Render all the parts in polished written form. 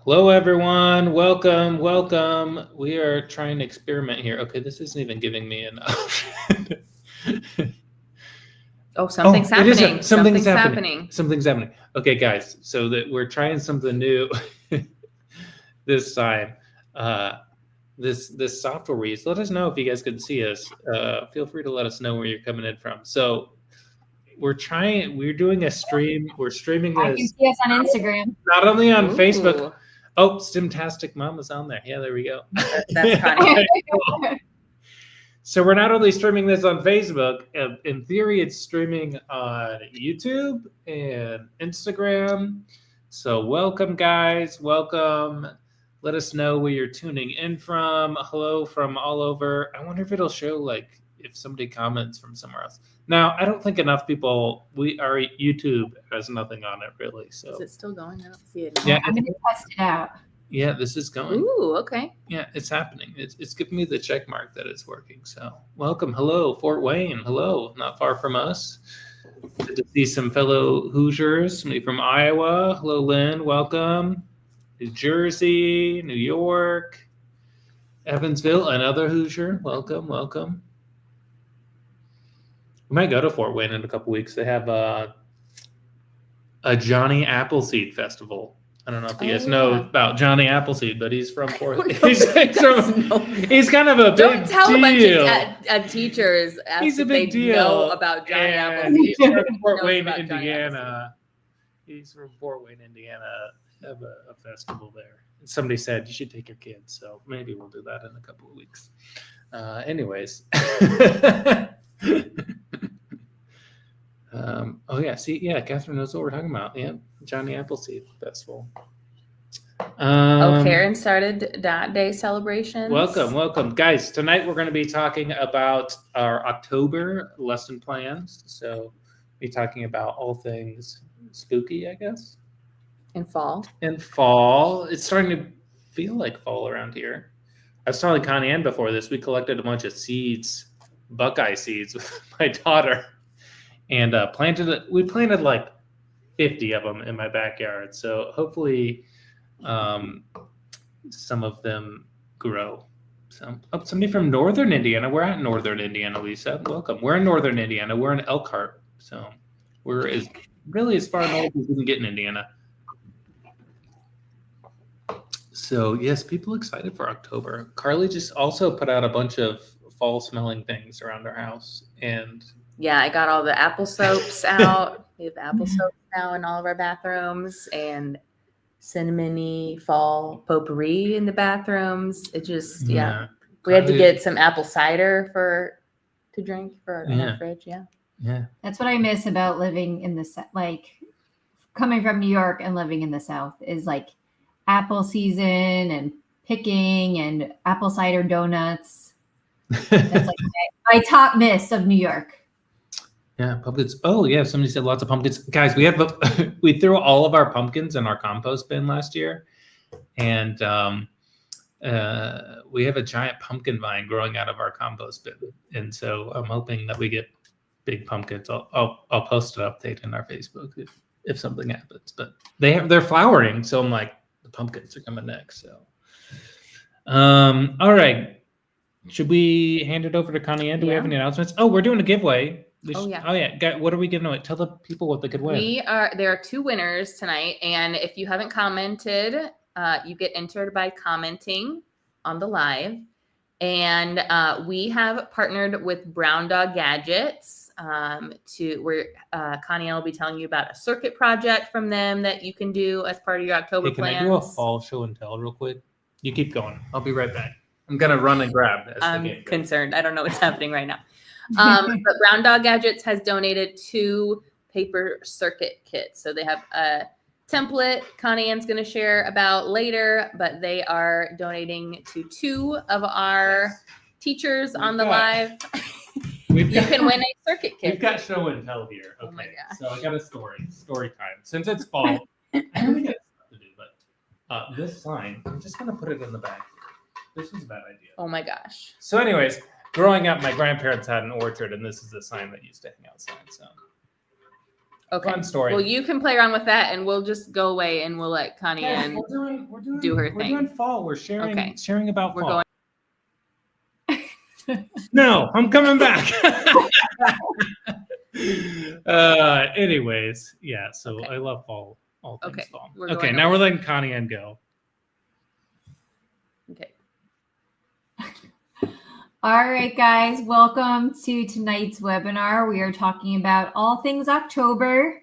Hello, everyone. Welcome, welcome. We are trying to experiment here. Okay, this isn't even giving me an option. Oh, something's happening. Something's happening. Something's happening. Okay, guys. So that we're trying something new this time. This software we use. Let us know if you guys can see us. Feel free to let us know where you're coming in from. So we're doing a stream. We're streaming this. I can see us on Instagram. Not only on Facebook. Oh, Stimtastic Mom is on there. Yeah, there we go. That's Connie. So we're not only streaming this on Facebook. In theory, it's streaming on YouTube and Instagram. So welcome, guys. Welcome. Let us know where you're tuning in from. Hello from all over. I wonder if it'll show like if somebody comments from somewhere else. Now, I don't think enough people. Our YouTube has nothing on it really. So is it still going? I don't see it. Yeah, I'm gonna test it out. Yeah, this is going. Ooh, okay. Yeah, it's happening. It's giving me the check mark that it's working. So welcome. Hello, Fort Wayne. Hello, not far from us. Good to see some fellow Hoosiers. Somebody from Iowa. Hello, Lynn. Welcome. New Jersey, New York, Evansville, another Hoosier. Welcome, welcome. We might go to Fort Wayne in a couple weeks. They have a Johnny Appleseed Festival. I don't know if you guys know about Johnny Appleseed, but he's from Fort. He's kind of a big deal. Don't tell a bunch of teachers. He's a big deal. Know about Johnny Appleseed. He's from Fort Wayne, Indiana. He's from Fort Wayne, Indiana. Have a festival there. And somebody said you should take your kids, so maybe we'll do that in a couple of weeks. Anyways. Oh yeah, see, yeah, Catherine knows what we're talking about. Yeah, Johnny Appleseed Festival. Karen started that day celebrations. Welcome, guys. Tonight we're going to be talking about our October lesson plans. So, be talking about all things spooky, I guess. In fall, it's starting to feel like fall around here. I was telling Connie Ann before this. We collected a bunch of seeds, Buckeye seeds, with my daughter. And we planted like 50 of them in my backyard. So hopefully some of them grow. So somebody from Northern Indiana. We're at Northern Indiana, Lisa. Welcome. We're in Northern Indiana. We're in Elkhart. So we're as far north as we can get in Indiana. So yes, people excited for October. Carly just also put out a bunch of fall smelling things around our house. And yeah, I got all the apple soaps out. We have apple soaps now in all of our bathrooms and cinnamony fall potpourri in the bathrooms. It just, yeah. We had to get some apple cider to drink in the fridge. Yeah. That's what I miss about living in the coming from New York and living in the South is like apple season and picking and apple cider donuts. That's like my top miss of New York. Yeah, pumpkins. Oh, yeah. Somebody said lots of pumpkins. Guys, we threw all of our pumpkins in our compost bin last year, and we have a giant pumpkin vine growing out of our compost bin, and so I'm hoping that we get big pumpkins. I'll post an update in our Facebook if something happens. But they're flowering, so I'm like the pumpkins are coming next. So, all right. Should we hand it over to Connie Ann? Do we have any announcements? Oh, we're doing a giveaway. Oh yeah. What are we giving away? Tell the people what they could win. There are 2 winners tonight, and if you haven't commented, you get entered by commenting on the live. And we have partnered with Brown Dog Gadgets where Connie will be telling you about a circuit project from them that you can do as part of your October plans. Can I do a fall show and tell real quick? You keep going. I'll be right back. I'm gonna run and grab this. I'm concerned. I don't know what's happening right now. But Brown Dog Gadgets has donated 2 paper circuit kits. So they have a template Connie Ann's going to share about later, but they are donating to 2 of our teachers on the live. You can win a circuit kit. We've got show and tell here. Okay. Oh my gosh. So I got a story time. Since it's fall, I really got stuff to do, but this sign, I'm just going to put it in the bag here. This was a bad idea. Oh my gosh. So anyways, growing up, my grandparents had an orchard, and this is the sign that used to hang outside. So Okay. Fun story. Well, you can play around with that, and we'll just go away, and we'll let Connie Guys, and we're doing do her We're thing. doing fall. We're sharing Okay. sharing about We're fall. going. No, I'm coming back. Anyways, yeah. So Okay. I love fall. All things Okay, fall. we're Okay, going now away. we're letting Connie Ann go. Okay. All right, guys, welcome to tonight's webinar. We are talking about all things October.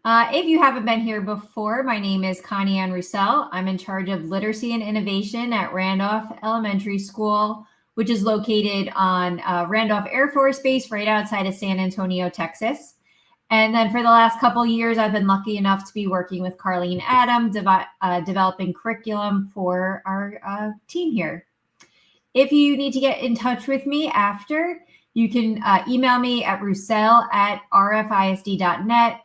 If you haven't been here before, my name is Connie Ann Roussel. I'm in charge of literacy and innovation at Randolph Elementary School, which is located on Randolph Air Force Base right outside of San Antonio, Texas. And then for the last couple of years, I've been lucky enough to be working with Carly and Adam, developing curriculum for our team here. If you need to get in touch with me after, you can email me at roussel@rfisd.net.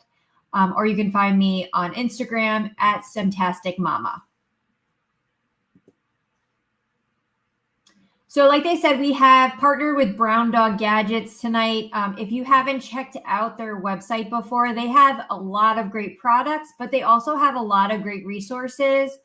Or you can find me on Instagram at STEMtasticMama. So like they said, we have partnered with Brown Dog Gadgets tonight. If you haven't checked out their website before, they have a lot of great products, but they also have a lot of great resources.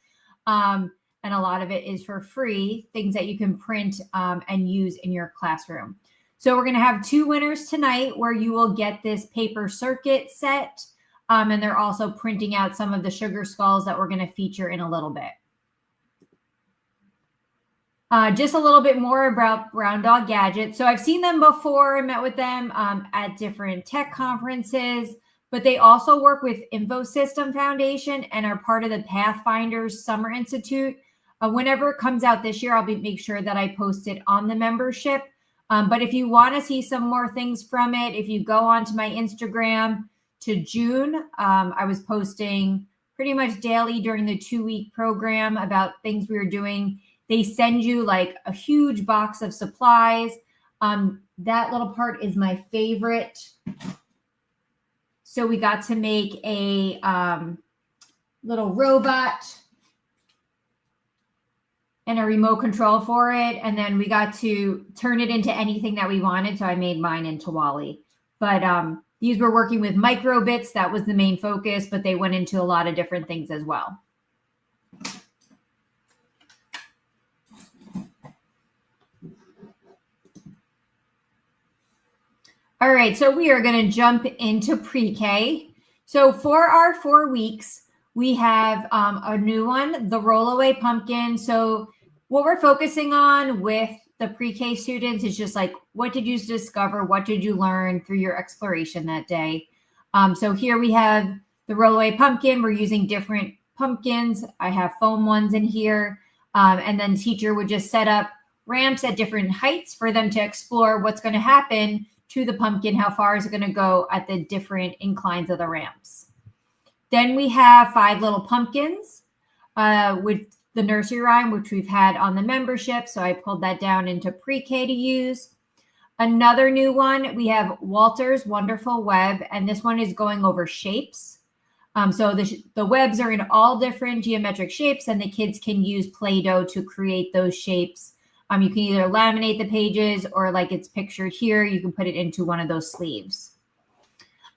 And a lot of it is for free, things that you can print and use in your classroom. So we're going to have 2 winners tonight where you will get this paper circuit set. And they're also printing out some of the sugar skulls that we're going to feature in a little bit. Just a little bit more about Brown Dog Gadgets. So I've seen them before and met with them at different tech conferences, but they also work with InfoSystem Foundation and are part of the Pathfinders Summer Institute. Whenever it comes out this year, I'll make sure that I post it on the membership. But if you want to see some more things from it, if you go onto my Instagram to June, I was posting pretty much daily during the 2-week program about things we were doing. They send you like a huge box of supplies. That little part is my favorite. So we got to make a little robot and a remote control for it. And then we got to turn it into anything that we wanted. So I made mine into Wally. But these were working with microbits. That was the main focus, but they went into a lot of different things as well. All right, so we are going to jump into pre-K. So for our 4 weeks, we have a new one, the Rollaway Pumpkin. So what we're focusing on with the pre-K students is just like, what did you discover? What did you learn through your exploration that day? So here we have the Rollaway Pumpkin. We're using different pumpkins. I have foam ones in here. And then the teacher would just set up ramps at different heights for them to explore what's going to happen to the pumpkin, how far is it going to go at the different inclines of the ramps. Then we have 5 little pumpkins with the nursery rhyme, which we've had on the membership. So I pulled that down into pre-K to use. Another new one, we have Walter's Wonderful Web, and this one is going over shapes. So the webs are in all different geometric shapes, and the kids can use Play-Doh to create those shapes. You can either laminate the pages or like it's pictured here, you can put it into one of those sleeves.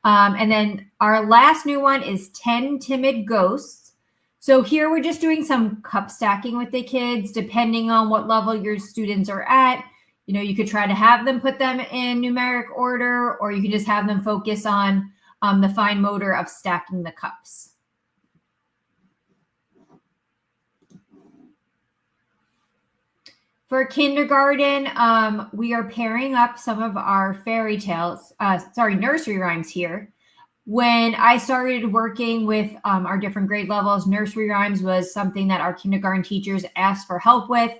And then our last new one is 10 Timid Ghosts. So here we're just doing some cup stacking with the kids, depending on what level your students are at. You know, you could try to have them put them in numeric order, or you can just have them focus on the fine motor of stacking the cups. For kindergarten, we are pairing up some of our nursery rhymes here. When I started working with our different grade levels, nursery rhymes was something that our kindergarten teachers asked for help with.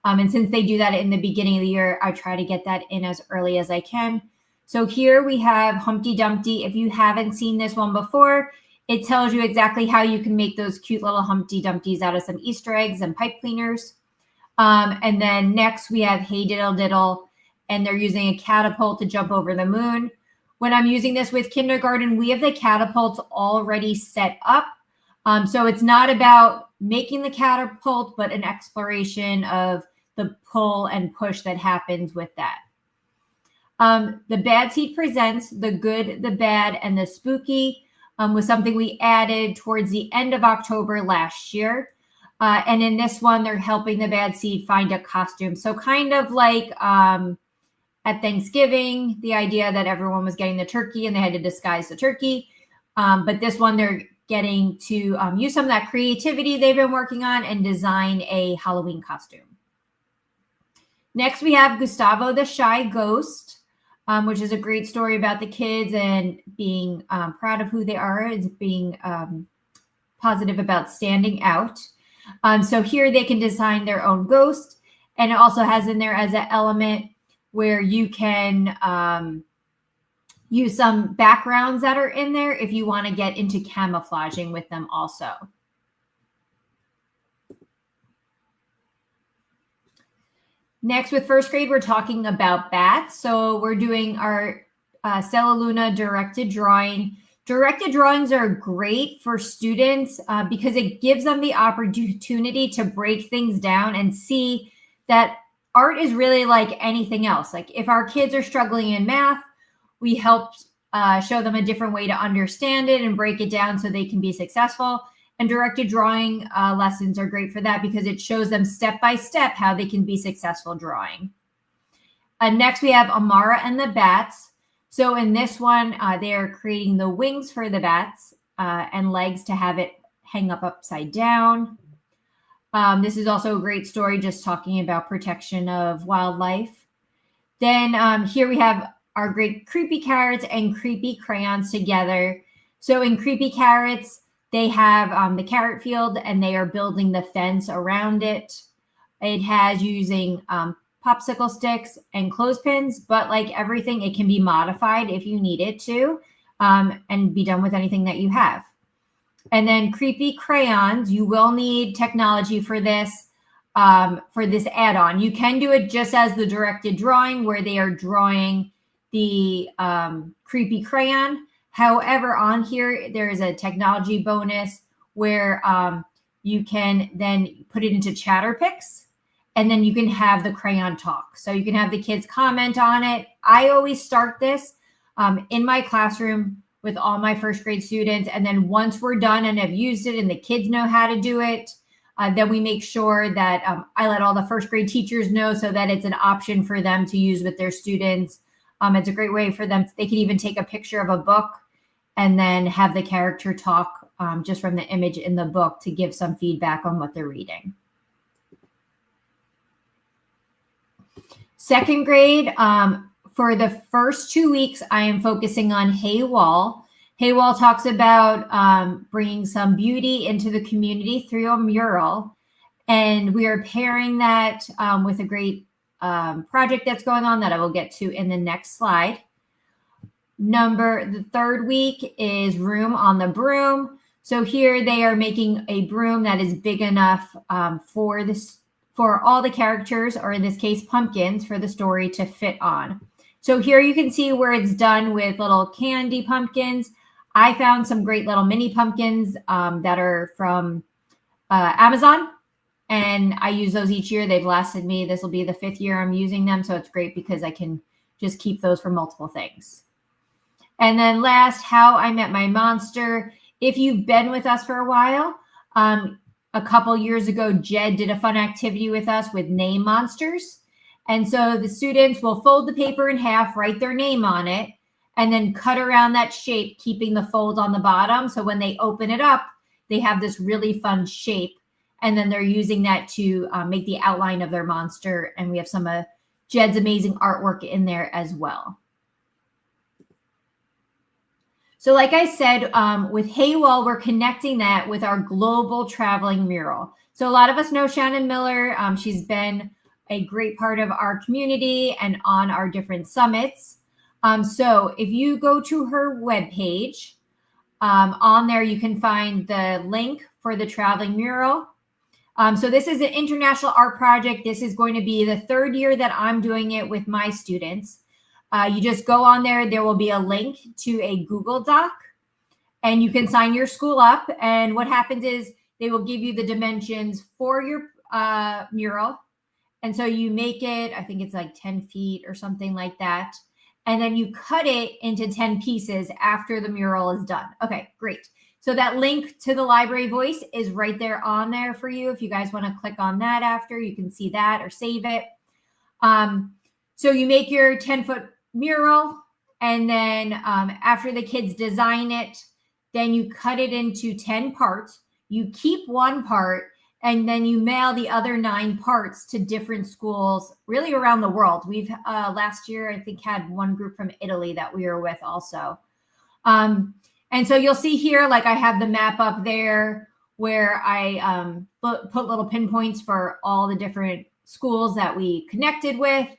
And since they do that in the beginning of the year, I try to get that in as early as I can. So here we have Humpty Dumpty. If you haven't seen this one before, it tells you exactly how you can make those cute little Humpty Dumpties out of some Easter eggs and pipe cleaners. And then next we have Hey Diddle Diddle, and they're using a catapult to jump over the moon. When I'm using this with kindergarten, we have the catapults already set up. So it's not about making the catapult, but an exploration of the pull and push that happens with that. The Bad Seed presents The Good, the Bad, and the Spooky was something we added towards the end of October last year. And in this one, they're helping the Bad Seed find a costume. So kind of like at Thanksgiving, the idea that everyone was getting the turkey and they had to disguise the turkey. But this one, they're getting to use some of that creativity they've been working on and design a Halloween costume. Next, we have Gustavo the Shy Ghost, which is a great story about the kids and being proud of who they are and being positive about standing out. So here they can design their own ghost, and it also has in there as an element where you can use some backgrounds that are in there if you want to get into camouflaging with them also. Next, with first grade, we're talking about bats. So we're doing our Stella Luna directed drawing. Directed drawings are great for students because it gives them the opportunity to break things down and see that art is really like anything else. Like if our kids are struggling in math, we help show them a different way to understand it and break it down so they can be successful. And directed drawing lessons are great for that because it shows them step by step how they can be successful drawing. Next, we have Amara and the Bats. So in this one, they are creating the wings for the bats and legs to have it hang up upside down. This is also a great story just talking about protection of wildlife. Then here we have our great Creepy Carrots and Creepy Crayons together. So in Creepy Carrots, they have the carrot field and they are building the fence around it. It has using popsicle sticks and clothespins, but like everything, it can be modified if you need it to and be done with anything that you have. And then Creepy Crayons, you will need technology for this add-on. You can do it just as the directed drawing where they are drawing the creepy crayon. However, on here, there is a technology bonus where you can then put it into Chatterpix, and then you can have the crayon talk. So you can have the kids comment on it. I always start this in my classroom with all my first grade students. And then once we're done and have used it and the kids know how to do it, then we make sure that I let all the first grade teachers know so that it's an option for them to use with their students. It's a great way for them. They can even take a picture of a book and then have the character talk just from the image in the book to give some feedback on what they're reading. Second grade, for the first 2 weeks, I am focusing on Hey Wall. Hey Wall talks about bringing some beauty into the community through a mural. And we are pairing that with a great project that's going on that I will get to in the next slide. The third week is Room on the Broom. So here they are making a broom that is big enough for all the characters, or in this case, pumpkins, for the story to fit on. So here you can see where it's done with little candy pumpkins. I found some great little mini pumpkins that are from Amazon, and I use those each year. They've lasted me. This will be the 5th year I'm using them, so it's great because I can just keep those for multiple things. And then last, How I Met My Monster. If you've been with us for a while, a couple years ago, Jed did a fun activity with us with name monsters. And so the students will fold the paper in half, write their name on it, and then cut around that shape, keeping the fold on the bottom. So when they open it up, they have this really fun shape. And then they're using that to make the outline of their monster. And we have some of Jed's amazing artwork in there as well. So like I said, with Hey Wall, we're connecting that with our global traveling mural. So a lot of us know Shannon Miller. She's been a great part of our community and on our different summits. So if you go to her webpage, on there you can find the link for the traveling mural. So this is an international art project. This is going to be the 3rd year that I'm doing it with my students. You just go on there. There will be a link to a Google Doc, and you can sign your school up. And what happens is they will give you the dimensions for your mural, And so you make it, I think it's like 10 feet or something like that. And then you cut it into 10 pieces after the mural is done. Okay, great. So that link to the library voice is right there on there for you. If you guys want to click on that after, you can see that or save it. So you make your 10-foot mural, and then after the kids design it, then you cut it into 10 parts. You keep one part, and then you mail the other 9 parts to different schools really around the world. We've last year, I think, had one group from Italy that we were with also. And so you'll see here, like I have the map up there where I put little pinpoints for all the different schools that we connected with.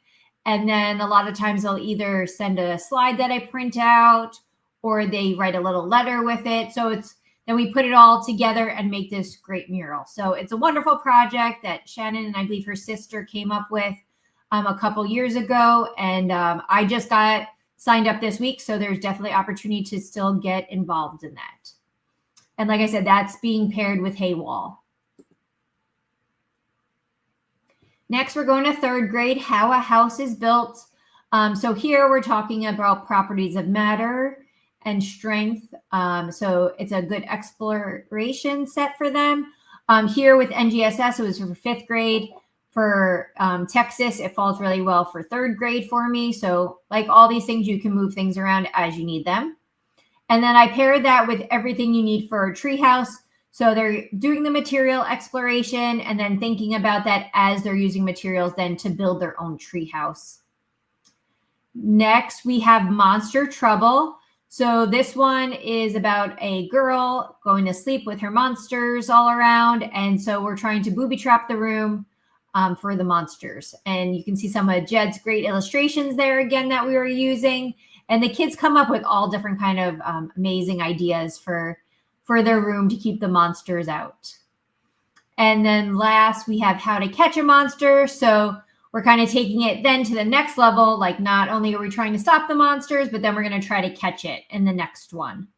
And then a lot of times they'll either send a slide that I print out, or they write a little letter with it. So then we put it all together and make this great mural. So it's a wonderful project that Shannon and I believe her sister came up with a couple years ago. And I just got signed up this week. So there's definitely opportunity to still get involved in that. And like I said, that's being paired with Haywall. Next, we're going to 3rd grade, how a house is built. So here we're talking about properties of matter and strength. So it's a good exploration set for them. Here with NGSS, it was for 5th grade. For Texas, it falls really well for 3rd grade for me. So like all these things, you can move things around as you need them. And then I paired that with everything you need for a treehouse. So they're doing the material exploration and then thinking about that as they're using materials then to build their own treehouse. Next, we have Monster Trouble. So this one is about a girl going to sleep with her monsters all around. And so we're trying to booby trap the room for the monsters. And you can see some of Jed's great illustrations there again that we were using. And the kids come up with all different kind of amazing ideas for their room to keep the monsters out. And then last, we have how to catch a monster. So we're kind of taking it then to the next level. Like not only are we trying to stop the monsters, but then we're going to try to catch it in the next one.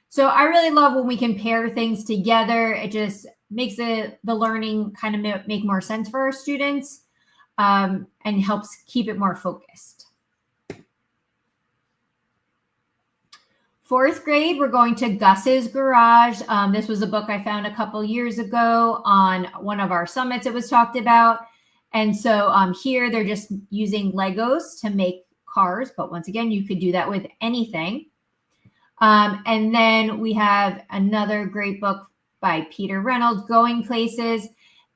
So I really love when we can pair things together. It just makes the learning kind of make more sense for our students and helps keep it more focused. 4th grade, we're going to Gus's Garage. This was a book I found a couple years ago on one of our summits it was talked about. And so here they're just using Legos to make cars. But once again, you could do that with anything. And then we have another great book by Peter Reynolds, Going Places.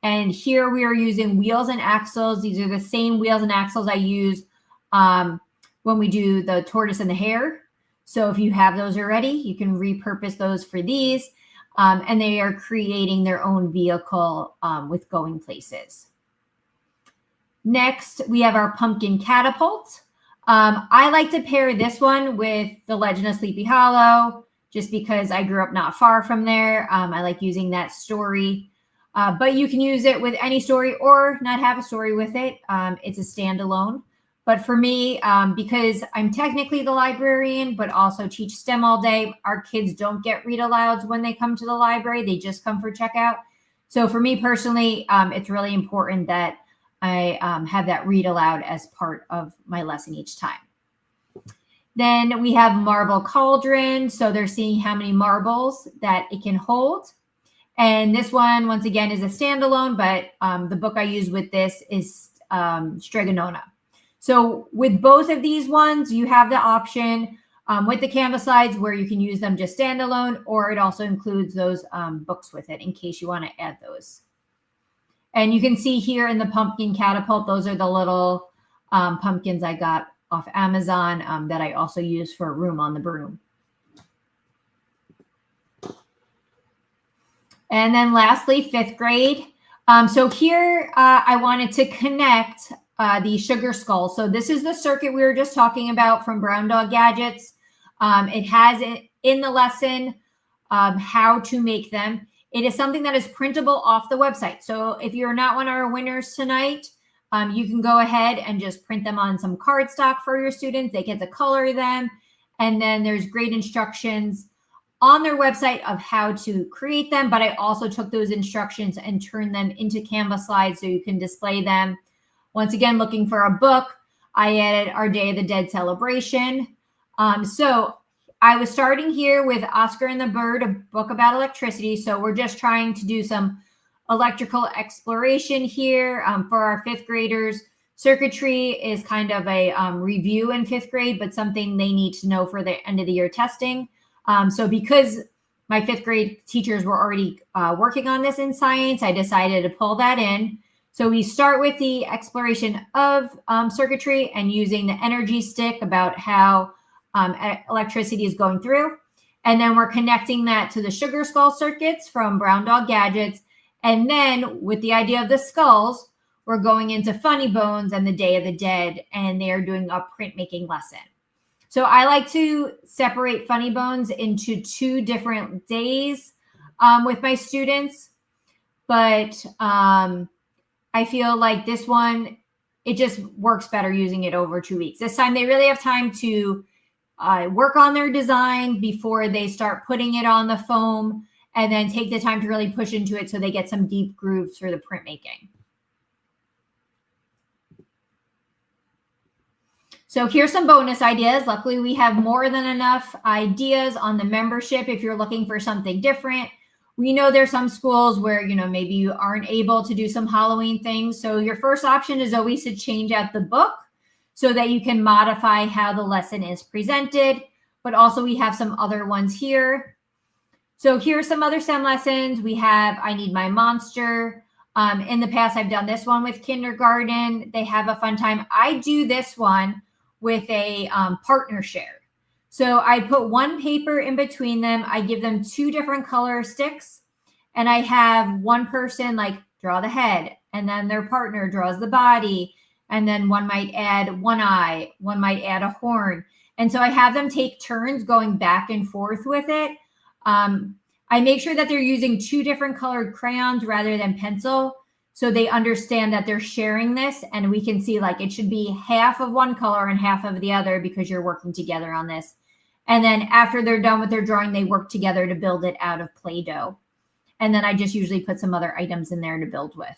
And here we are using wheels and axles. These are the same wheels and axles I use when we do the tortoise and the hare. So if you have those already, you can repurpose those for these. And they are creating their own vehicle with Going Places. Next, we have our pumpkin catapult. I like to pair this one with The Legend of Sleepy Hollow, just because I grew up not far from there. I like using that story. But you can use it with any story or not have a story with it. It's a standalone. But for me, because I'm technically the librarian, but also teach STEM all day, our kids don't get read-alouds when they come to the library. They just come for checkout. So for me personally, it's really important that I have that read aloud as part of my lesson each time. Then we have Marble Cauldron. So they're seeing how many marbles that it can hold. And this one, once again, is a standalone, but the book I use with this is Stregonona. So with both of these ones, you have the option with the Canvas slides where you can use them just standalone, or it also includes those books with it in case you want to add those. And you can see here in the pumpkin catapult, those are the little pumpkins I got off Amazon that I also use for Room on the Broom. And then lastly, 5th grade. So here I wanted to connect the sugar skull. So this is the circuit we were just talking about from Brown Dog Gadgets. It has in the lesson how to make them. It is something that is printable off the website. So if you're not one of our winners tonight, you can go ahead and just print them on some cardstock for your students. They get to color them. And then there's great instructions on their website of how to create them. But I also took those instructions and turned them into Canvas slides so you can display them Once again, looking for a book, I added our Day of the Dead celebration. So I was starting here with Oscar and the Bird, a book about electricity. So we're just trying to do some electrical exploration here for our fifth graders. Circuitry is kind of a review in fifth grade, but something they need to know for the end of the year testing. So because my fifth grade teachers were already working on this in science, I decided to pull that in. So we start with the exploration of circuitry and using the energy stick about how electricity is going through. And then we're connecting that to the sugar skull circuits from Brown Dog Gadgets. And then with the idea of the skulls, we're going into Funny Bones and the Day of the Dead, and they are doing a printmaking lesson. So I like to separate Funny Bones into 2 different days with my students, but I feel like this one, it just works better using it over 2 weeks. This time they really have time to work on their design before they start putting it on the foam, and then take the time to really push into it so they get some deep grooves for the printmaking. So here's some bonus ideas. Luckily, we have more than enough ideas on the membership if you're looking for something different. We know there's some schools where, maybe you aren't able to do some Halloween things. So your first option is always to change out the book so that you can modify how the lesson is presented. But also we have some other ones here. So here's some other STEM lessons. We have I Need My Monster. In the past, I've done this one with kindergarten. They have a fun time. I do this one with a partner share. So I put one paper in between them. I give them 2 different color sticks, and I have one person draw the head, and then their partner draws the body, and then one might add one eye, one might add a horn. And so I have them take turns going back and forth with it. I make sure that they're using 2 different colored crayons rather than pencil, so they understand that they're sharing this, and we can see it should be half of one color and half of the other because you're working together on this. And then after they're done with their drawing, they work together to build it out of Play-Doh. And then I just usually put some other items in there to build with.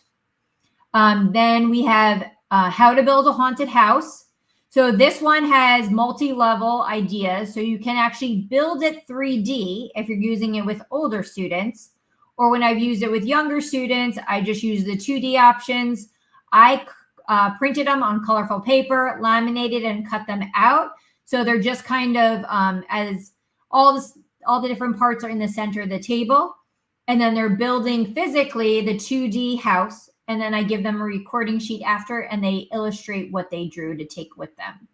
Then we have How to Build a Haunted House. So this one has multi-level ideas. So you can actually build it 3D if you're using it with older students. Or when I've used it with younger students, I just use the 2D options. I printed them on colorful paper, laminated and cut them out. So they're just kind of as all the different parts are in the center of the table. And then they're building physically the 2D house. And then I give them a recording sheet after, and they illustrate what they drew to take with them.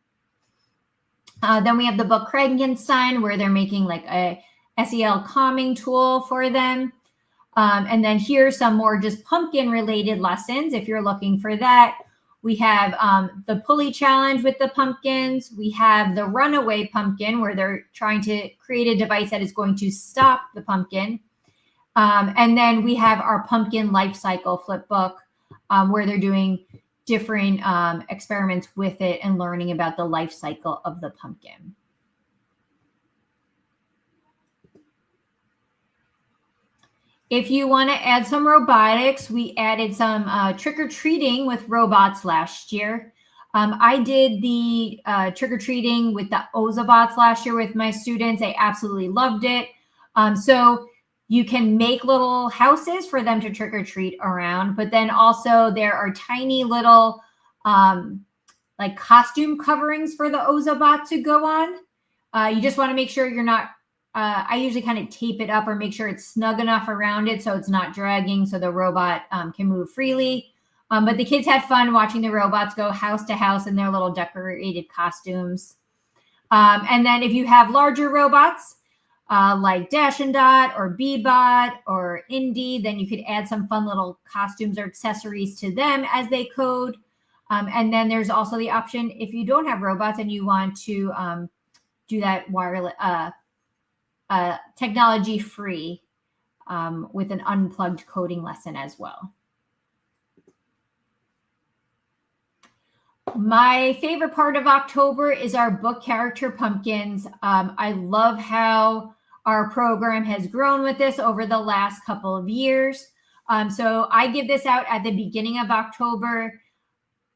Then we have the book Frankenstein, where they're making a SEL calming tool for them. And then here's some more just pumpkin related lessons. If you're looking for that, we have the pulley challenge with the pumpkins. We have the runaway pumpkin, where they're trying to create a device that is going to stop the pumpkin. And then we have our pumpkin life cycle flip book, where they're doing different experiments with it and learning about the life cycle of the pumpkin. If you want to add some robotics, we added some trick-or-treating with robots last year. I did the trick-or-treating with the Ozabots last year with my students. They absolutely loved it. So you can make little houses for them to trick-or-treat around, but then also there are tiny little costume coverings for the Ozobot to go on. You just want to make sure you're not I usually kind of tape it up or make sure it's snug enough around it so it's not dragging, so the robot can move freely. But the kids had fun watching the robots go house to house in their little decorated costumes. And then if you have larger robots like Dash and Dot or Bebot or Indy, then you could add some fun little costumes or accessories to them as they code. And then there's also the option, if you don't have robots and you want to do that wireless technology free with an unplugged coding lesson as well. My favorite part of October is our book character pumpkins. I love how our program has grown with this over the last couple of years. So I give this out at the beginning of October.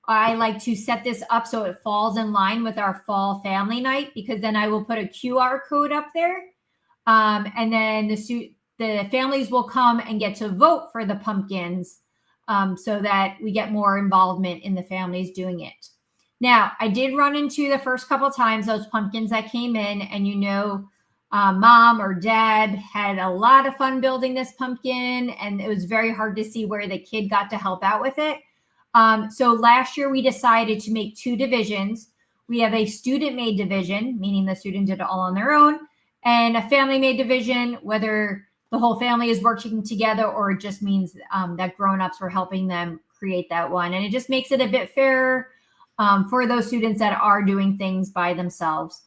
I like to set this up so it falls in line with our fall family night, because then I will put a QR code up there. And then the families will come and get to vote for the pumpkins, so that we get more involvement in the families doing it. Now, I did run into the first couple times those pumpkins that came in, and mom or dad had a lot of fun building this pumpkin, and it was very hard to see where the kid got to help out with it. So last year we decided to make 2 divisions. We have a student-made division, meaning the student did it all on their own, and a family-made division, whether the whole family is working together or it just means that grown-ups were helping them create that one. And it just makes it a bit fairer for those students that are doing things by themselves.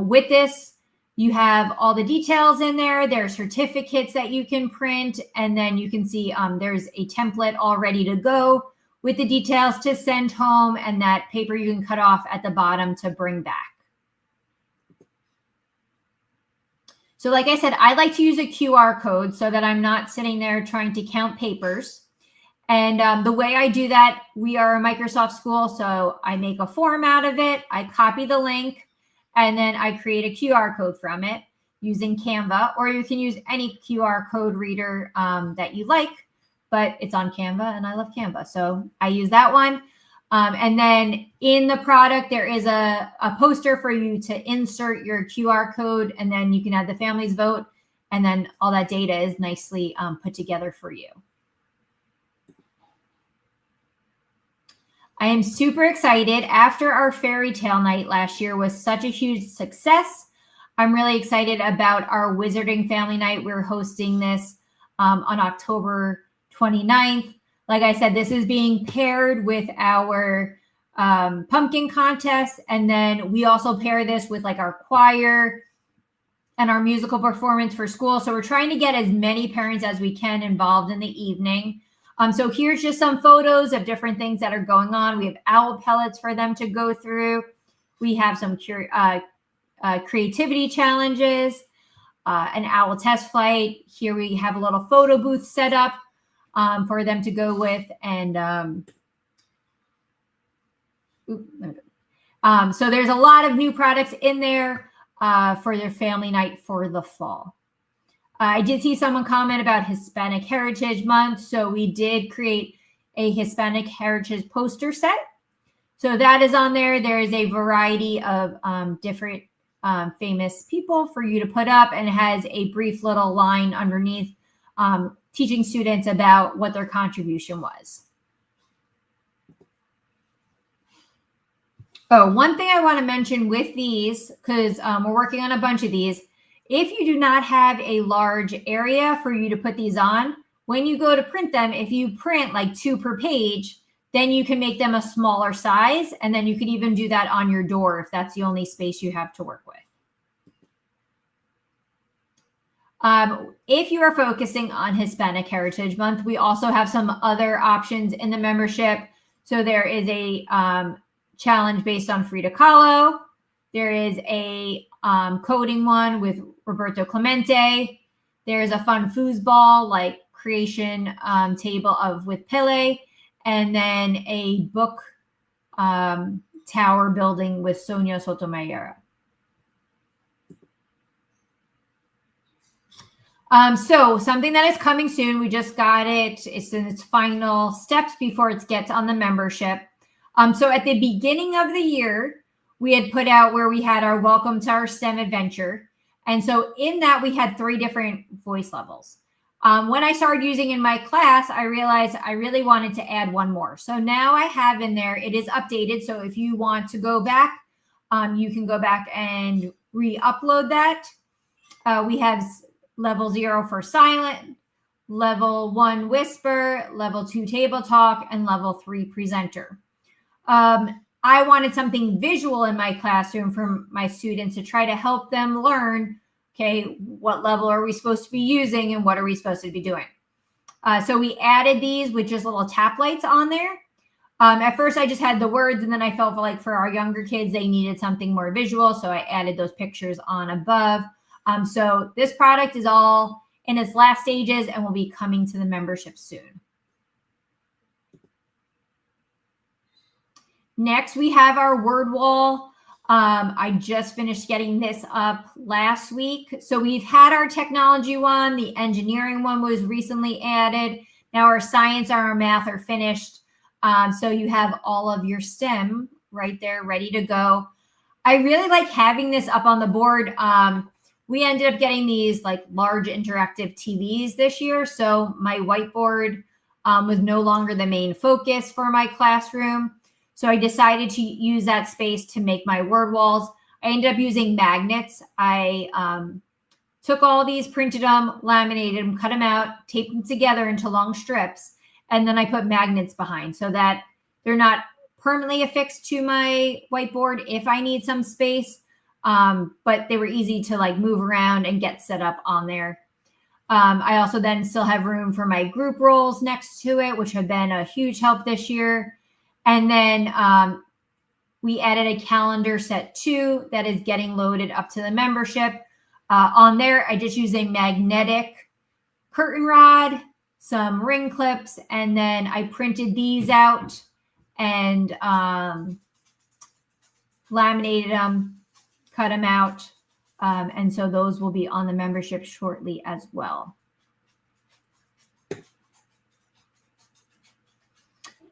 With this, you have all the details in there. There are certificates that you can print, and then you can see there's a template all ready to go with the details to send home, and that paper you can cut off at the bottom to bring back. So like I said, I like to use a QR code so that I'm not sitting there trying to count papers. And the way I do that, we are a Microsoft school, so I make a form out of it, I copy the link, and then I create a QR code from it using Canva, or you can use any QR code reader that you like, but it's on Canva, and I love Canva, so I use that one. And then in the product, there is a poster for you to insert your QR code, and then you can add the family's vote, and then all that data is nicely put together for you. I am super excited. After our fairy tale night last year was such a huge success, I'm really excited about our Wizarding Family Night. We're hosting this on October 29th. Like I said, this is being paired with our pumpkin contest. And then we also pair this with like our choir and our musical performance for school. So we're trying to get as many parents as we can involved in the evening. So here's just some photos of different things that are going on. We have owl pellets for them to go through. We have some creativity challenges, an owl test flight. Here we have a little photo booth set up for them to go with. And so there's a lot of new products in there for their family night for the fall. I did see someone comment about Hispanic Heritage Month. So we did create a Hispanic Heritage poster set. So that is on there. There is a variety of different famous people for you to put up, and it has a brief little line underneath teaching students about what their contribution was. Oh, one thing I want to mention with these, because we're working on a bunch of these, if you do not have a large area for you to put these on, when you go to print them, if you print like 2 per page, then you can make them a smaller size. And then you could even do that on your door if that's the only space you have to work with. If you are focusing on Hispanic Heritage Month, we also have some other options in the membership. So there is a challenge based on Frida Kahlo. There is a coding one with Roberto Clemente. There's a fun foosball like creation table with Pele, and then a book tower building with Sonia Sotomayor. So something that is coming soon, we just got it. It's in its final steps before it gets on the membership. So at the beginning of the year, we had put out where we had our Welcome to Our STEM Adventure. And so in that, we had 3 different voice levels. When I started using in my class, I realized I really wanted to add one more. So now I have in there, it is updated. So if you want to go back, you can go back and re-upload that. We have level 0 for silent, level 1 whisper, level 2 table talk, and level 3 presenter. I wanted something visual in my classroom for my students to try to help them learn, okay, what level are we supposed to be using and what are we supposed to be doing? So we added these with just little tap lights on there. At first, I just had the words, and then I felt like for our younger kids, they needed something more visual. So I added those pictures on above. So this product is all in its last stages and will be coming to the membership soon. Next, we have our word wall. I just finished getting this up last week. So we've had our technology one. The engineering one was recently added. Now our science and our math are finished. So you have all of your STEM right there ready to go. I really like having this up on the board. We ended up getting these like large interactive TVs this year. So my whiteboard was no longer the main focus for my classroom. So I decided to use that space to make my word walls. I ended up using magnets. I took all these, printed them, laminated them, cut them out, taped them together into long strips, and then I put magnets behind so that they're not permanently affixed to my whiteboard if I need some space, but they were easy to like move around and get set up on there. I also then still have room for my group roles next to it, which have been a huge help this year. And then we added a calendar set 2 that is getting loaded up to the membership. On there, I just use a magnetic curtain rod, some ring clips, and then I printed these out and laminated them, cut them out. And so those will be on the membership shortly as well.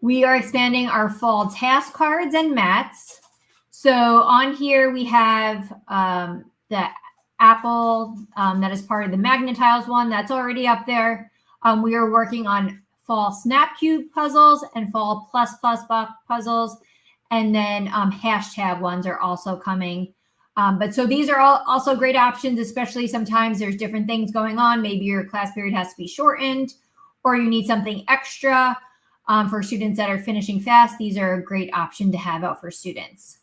We are expanding our fall task cards and mats. So on here we have the apple that is part of the Magnetiles one that's already up there. We are working on fall snap cube puzzles and fall plus box puzzles. And then hashtag ones are also coming. But so these are all also great options, especially sometimes there's different things going on. Maybe your class period has to be shortened or you need something extra. For students that are finishing fast, these are a great option to have out for students.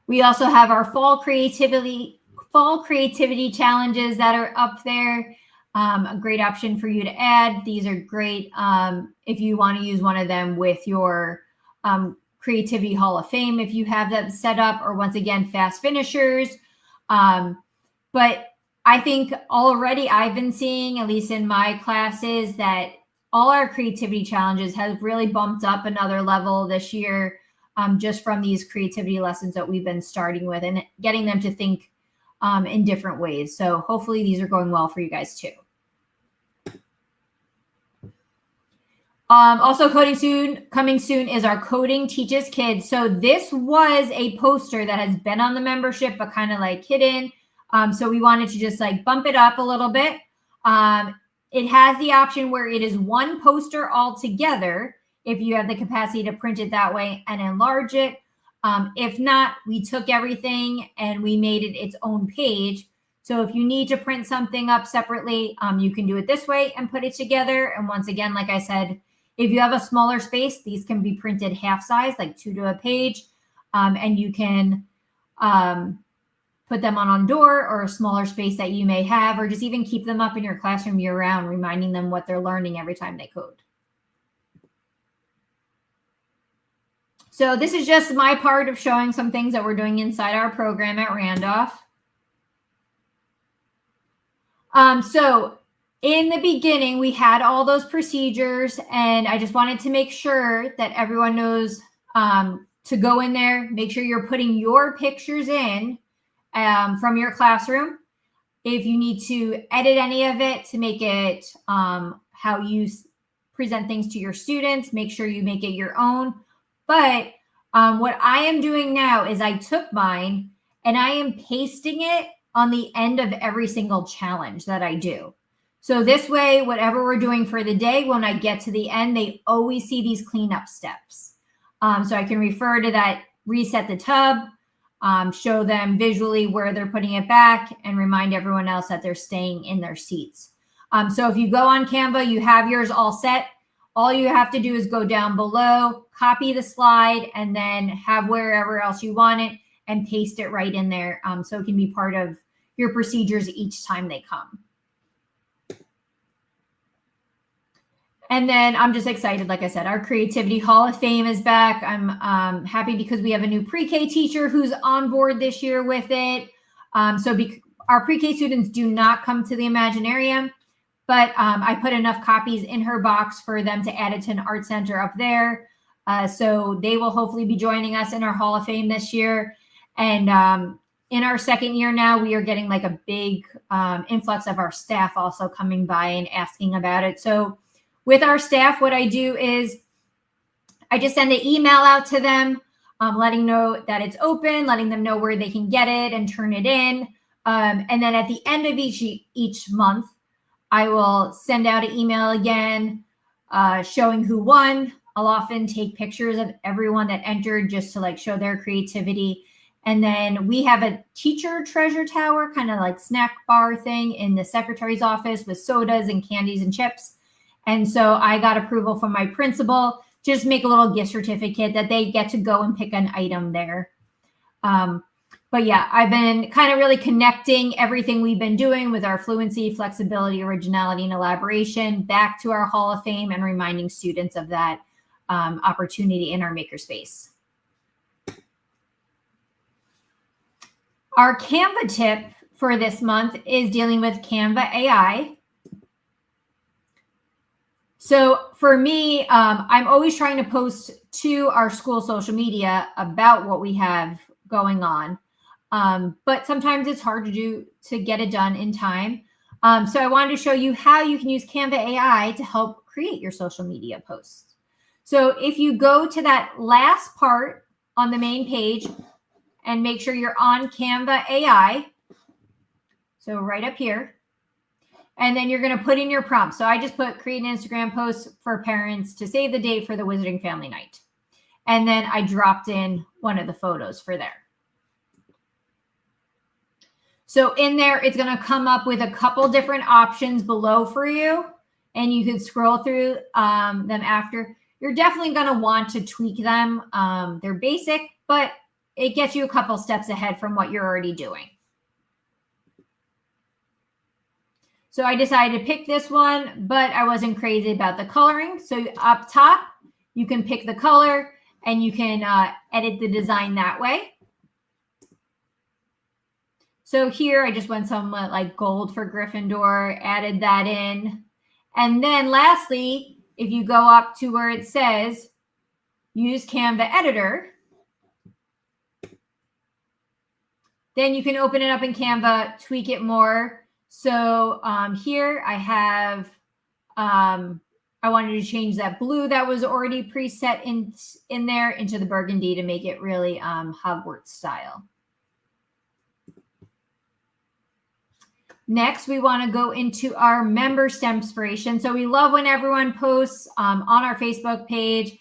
We also have our fall creativity challenges that are up there. A great option for you to add. These are great if you want to use one of them with your Creativity Hall of Fame, if you have that set up, or once again, fast finishers. But I think already I've been seeing, at least in my classes, that all our creativity challenges have really bumped up another level this year, just from these creativity lessons that we've been starting with and getting them to think in different ways. So hopefully these are going well for you guys too. Also coming soon is our Coding Teaches Kids. So this was a poster that has been on the membership, but kind of like hidden. So we wanted to just like bump it up a little bit. It has the option where it is one poster all together if you have the capacity to print it that way and enlarge it. If not, we took everything and we made it its own page. So if you need to print something up separately, you can do it this way and put it together. And once again, like I said, if you have a smaller space, these can be printed half size, like 2 to a page. And you can put them on a door or a smaller space that you may have, or just even keep them up in your classroom year round, reminding them what they're learning every time they code. So this is just my part of showing some things that we're doing inside our program at Randolph. So in the beginning, we had all those procedures, and I just wanted to make sure that everyone knows to go in there, make sure you're putting your pictures in from your classroom. If you need to edit any of it to make it how you present things to your students, make sure you make it your own. But what I am doing now is I took mine and I am pasting it on the end of every single challenge that I do. So this way, whatever we're doing for the day, when I get to the end, they always see these cleanup steps. So I can refer to that, reset the tub, show them visually where they're putting it back, and remind everyone else that they're staying in their seats. So if you go on Canva, you have yours all set. All you have to do is go down below, copy the slide, and then have wherever else you want it and paste it right in there. So it can be part of your procedures each time they come. And then I'm just excited. Like I said, our Creativity Hall of Fame is back. I'm happy because we have a new pre-K teacher who's on board this year with it. Our pre-K students do not come to the Imaginarium, but I put enough copies in her box for them to add it to an art center up there. So they will hopefully be joining us in our Hall of Fame this year. And in our second year now, we are getting like a big influx of our staff also coming by and asking about it. So with our staff, what I do is I just send an email out to them, letting know that it's open, letting them know where they can get it and turn it in. And then at the end of each month, I will send out an email again, showing who won. I'll often take pictures of everyone that entered just to like show their creativity. And then we have a teacher treasure tower, kind of like snack bar thing in the secretary's office with sodas and candies and chips. And so I got approval from my principal, just make a little gift certificate that they get to go and pick an item there. But yeah, I've been kind of really connecting everything we've been doing with our fluency, flexibility, originality, and elaboration back to our Hall of Fame and reminding students of that opportunity in our makerspace. Our Canva tip for this month is dealing with Canva AI. So for me, I'm always trying to post to our school social media about what we have going on. But sometimes it's hard to get it done in time. So I wanted to show you how you can use Canva AI to help create your social media posts. So if you go to that last part on the main page and make sure you're on Canva AI, so right up here, and then you're going to put in your prompt. So I just put create an Instagram post for parents to save the date for the Wizarding Family Night. And then I dropped in one of the photos for there. So in there, it's going to come up with a couple different options below for you. And you can scroll through them after. You're definitely going to want to tweak them. They're basic, but it gets you a couple steps ahead from what you're already doing. So I decided to pick this one, but I wasn't crazy about the coloring. So up top, you can pick the color and you can edit the design that way. So here I just went somewhat like gold for Gryffindor, added that in. And then lastly, if you go up to where it says use Canva editor, then you can open it up in Canva, tweak it more. So here I have, I wanted to change that blue that was already preset in there into the burgundy to make it really Hogwarts style. Next, we want to go into our member STEMspiration. So we love when everyone posts on our Facebook page,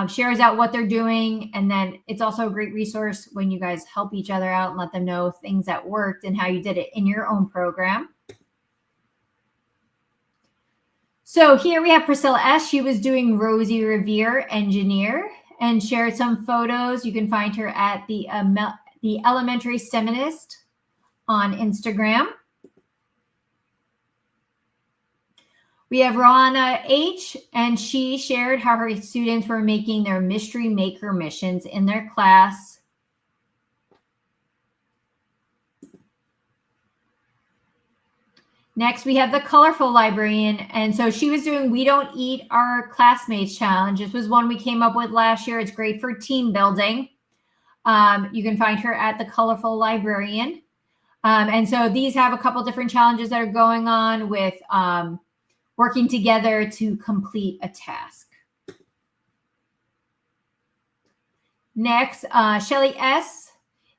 shares out what they're doing. And then it's also a great resource when you guys help each other out and let them know things that worked and how you did it in your own program. So here we have Priscilla S. She was doing Rosie Revere Engineer and shared some photos. You can find her at the Elementary STEMinist on Instagram. We have Rana H, and she shared how her students were making their mystery maker missions in their class. Next, we have the Colorful Librarian, and so she was doing We Don't Eat Our Classmates Challenge. This was one we came up with last year. It's great for team building. You can find her at the Colorful Librarian. And so these have a couple different challenges that are going on with working together to complete a task. Next, Shelly S.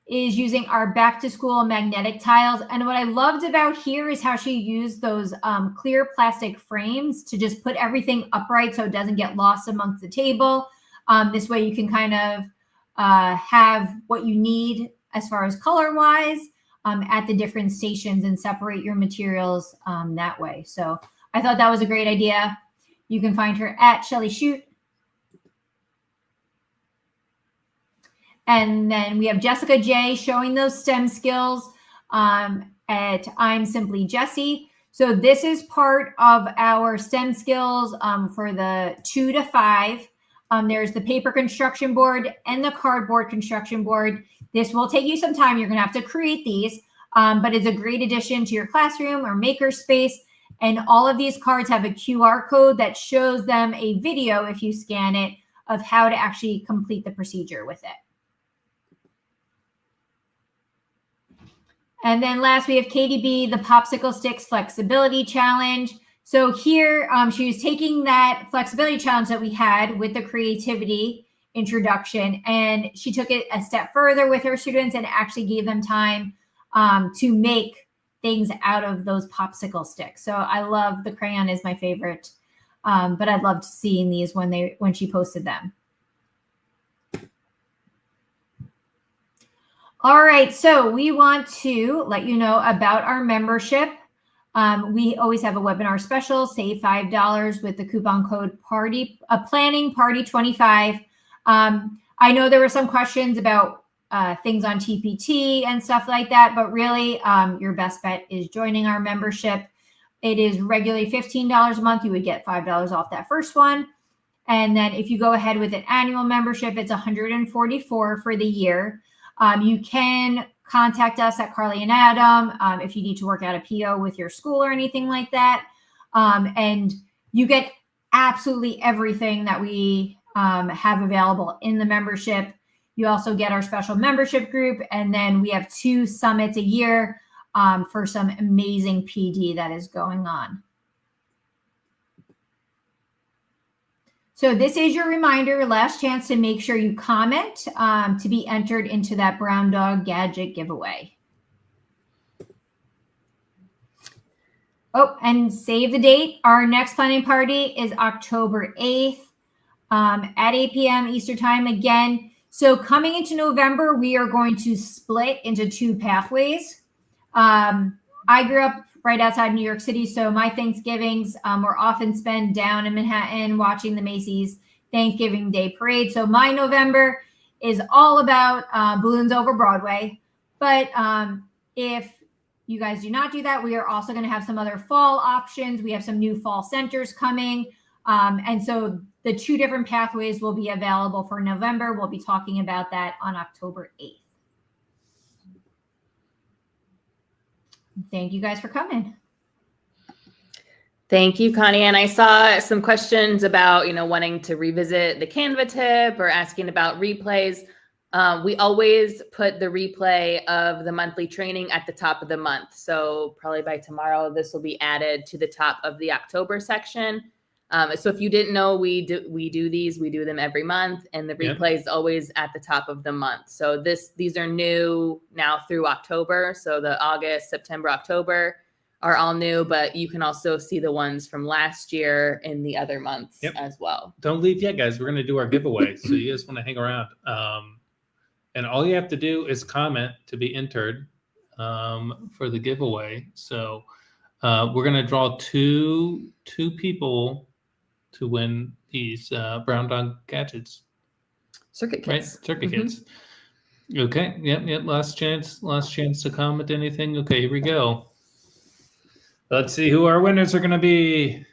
is using our back to school magnetic tiles. And what I loved about here is how she used those clear plastic frames to just put everything upright so it doesn't get lost amongst the table. This way you can kind of have what you need as far as color wise at the different stations and separate your materials that way. So I thought that was a great idea. You can find her at Shelly Shoot. And then we have Jessica J showing those STEM skills at I'm Simply Jessie. So this is part of our STEM skills for the 2 to 5. There's the paper construction board and the cardboard construction board. This will take you some time. You're going to have to create these, but it's a great addition to your classroom or maker space. And all of these cards have a QR code that shows them a video, if you scan it, of how to actually complete the procedure with it. And then last, we have Katie B, the Popsicle Sticks Flexibility Challenge. So here, she was taking that flexibility challenge that we had with the creativity introduction, and she took it a step further with her students and actually gave them time to make things out of those popsicle sticks. So I love, the crayon is my favorite, but I loved seeing these when she posted them. All right, so we want to let you know about our membership. We always have a webinar special, save $5 with the coupon code planning party 25. I know there were some questions about things on TPT and stuff like that, but really your best bet is joining our membership. It is regularly $15 a month. You would get $5 off that first one. And then if you go ahead with an annual membership, it's $144 for the year. You can contact us at Carly and Adam if you need to work out a PO with your school or anything like that. And you get absolutely everything that we have available in the membership. You also get our special membership group. And then we have 2 summits a year for some amazing PD that is going on. So this is your reminder, last chance to make sure you comment to be entered into that Brown Dog Gadget giveaway. Oh, and save the date. Our next planning party is October 8th at 8 p.m. Eastern time again. So coming into November, we are going to split into 2 pathways. I grew up right outside New York City, so my Thanksgivings were often spent down in Manhattan watching the Macy's Thanksgiving Day Parade. So my November is all about balloons over Broadway. But if you guys do not do that, we are also going to have some other fall options. We have some new fall centers coming. And so the 2 different pathways will be available for November. We'll be talking about that on October 8th. Thank you guys for coming. Thank you, Connie. And I saw some questions about, wanting to revisit the Canva tip or asking about replays. We always put the replay of the monthly training at the top of the month. So probably by tomorrow, this will be added to the top of the October section. So if you didn't know, we do them every month, and the replay is always at the top of the month. So these are new now through October. So the August, September, October are all new, but you can also see the ones from last year in the other months as well. Don't leave yet, guys. We're going to do our giveaway. So you guys want to hang around. And all you have to do is comment to be entered for the giveaway. So we're going to draw two people to win these Brown Dog Gadgets. Circuit kits. Right? Circuit kits. Okay. Yep. Last chance to comment anything. Okay, here we go. Let's see who our winners are going to be.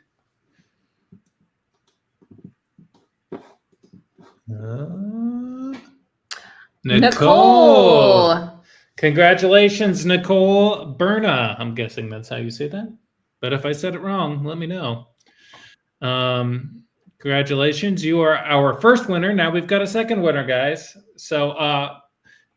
Nicole. Congratulations, Nicole Berna. I'm guessing that's how you say that. But if I said it wrong, let me know. Congratulations. You are our first winner. Now we've got a second winner, guys. So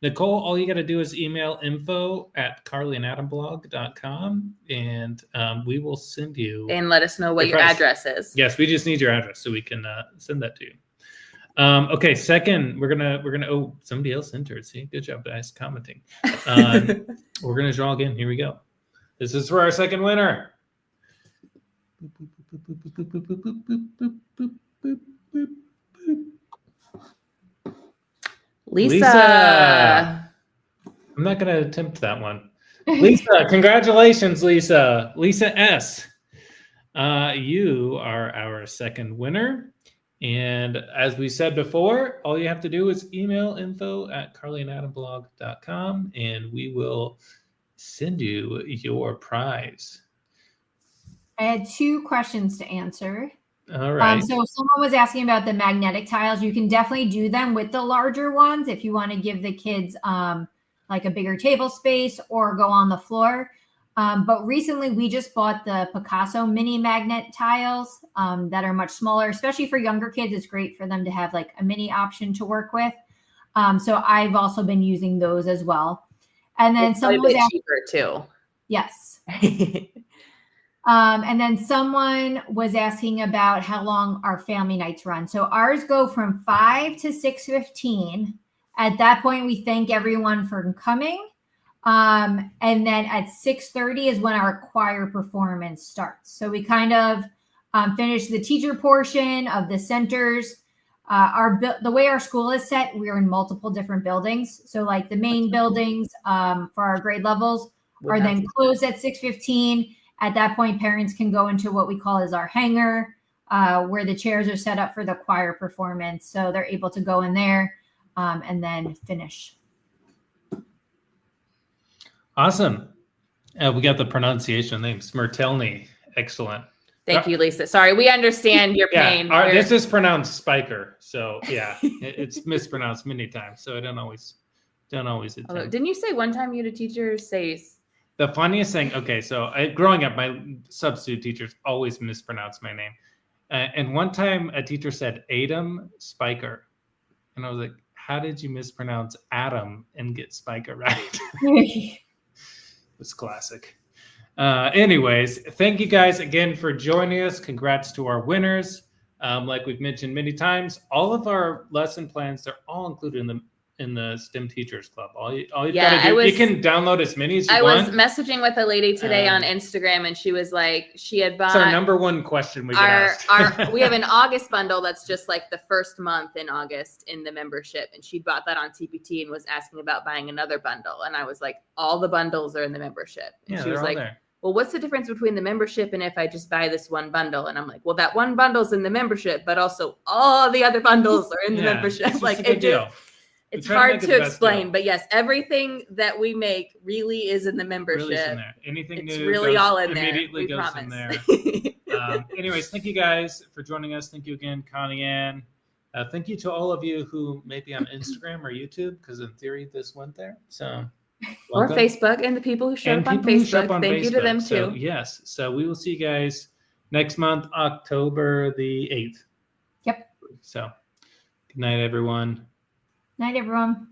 Nicole, all you got to do is email info@carlyandadamblog.com, and we will send you. And let us know what your address is. Yes, we just need your address so we can send that to you. Okay, second, we're gonna. Oh, somebody else entered. See, good job, guys, commenting. We're gonna draw again. Here we go. This is for our second winner. Lisa. I'm not going to attempt that one. Lisa, congratulations, Lisa. Lisa S. You are our second winner. And as we said before, all you have to do is email info@carlyandadamblog.com, and we will send you your prize. I had 2 questions to answer. All right. So someone was asking about the magnetic tiles. You can definitely do them with the larger ones if you want to give the kids like a bigger table space or go on the floor. But recently we just bought the Picasso mini magnet tiles that are much smaller, especially for younger kids. It's great for them to have like a mini option to work with. So I've also been using those as well. And then It's probably someone was a bit cheaper too. yes. And then someone was asking about how long our family nights run. So ours go from 5 to 6:15. At that point, we thank everyone for coming. And then at 6:30 is when our choir performance starts. So we kind of finish the teacher portion of the centers. The way our school is set, we're in multiple different buildings. So like the main buildings for our grade levels are then closed at 6:15. At that point, parents can go into what we call as our hangar, where the chairs are set up for the choir performance. So they're able to go in there and then finish. Awesome. We got the pronunciation name, Smirtelny. Excellent. Thank you, Lisa. Sorry, we understand your pain. This is pronounced Spiker. So yeah, it's mispronounced many times. So I don't always attend. Didn't you say one time you had a teacher say? The funniest thing, okay, so growing up, my substitute teachers always mispronounced my name. And one time a teacher said Adam Spiker. And I was like, how did you mispronounce Adam and get Spiker right? It's classic. Anyways, thank you guys again for joining us. Congrats to our winners. Like we've mentioned many times, all of our lesson plans, they're all included in the STEM Teachers Club. All you gotta do, you can download as many as you want. I was messaging with a lady today on Instagram, and she was like, she had bought. It's our number one question we get asked. We have an August bundle that's just like the first month in August in the membership, and she bought that on TPT and was asking about buying another bundle, and I was like, all the bundles are in the membership. And she was like, well, what's the difference between the membership and if I just buy this one bundle? And I'm like, well, that one bundle's in the membership, but also all the other bundles are in the membership. Like it's hard to explain, but yes, everything that we make really is in the membership. Really in there. Anything it's new really all in there. Immediately goes in there. Anyways, thank you guys for joining us. Thank you again, Connie Ann. Thank you to all of you who may be on Instagram or YouTube, because in theory this went there. So or Facebook, and the people who show up on Facebook. Thank you to them too. So, yes. So we will see you guys next month, October the 8th. Yep. So good night, everyone. Night, everyone.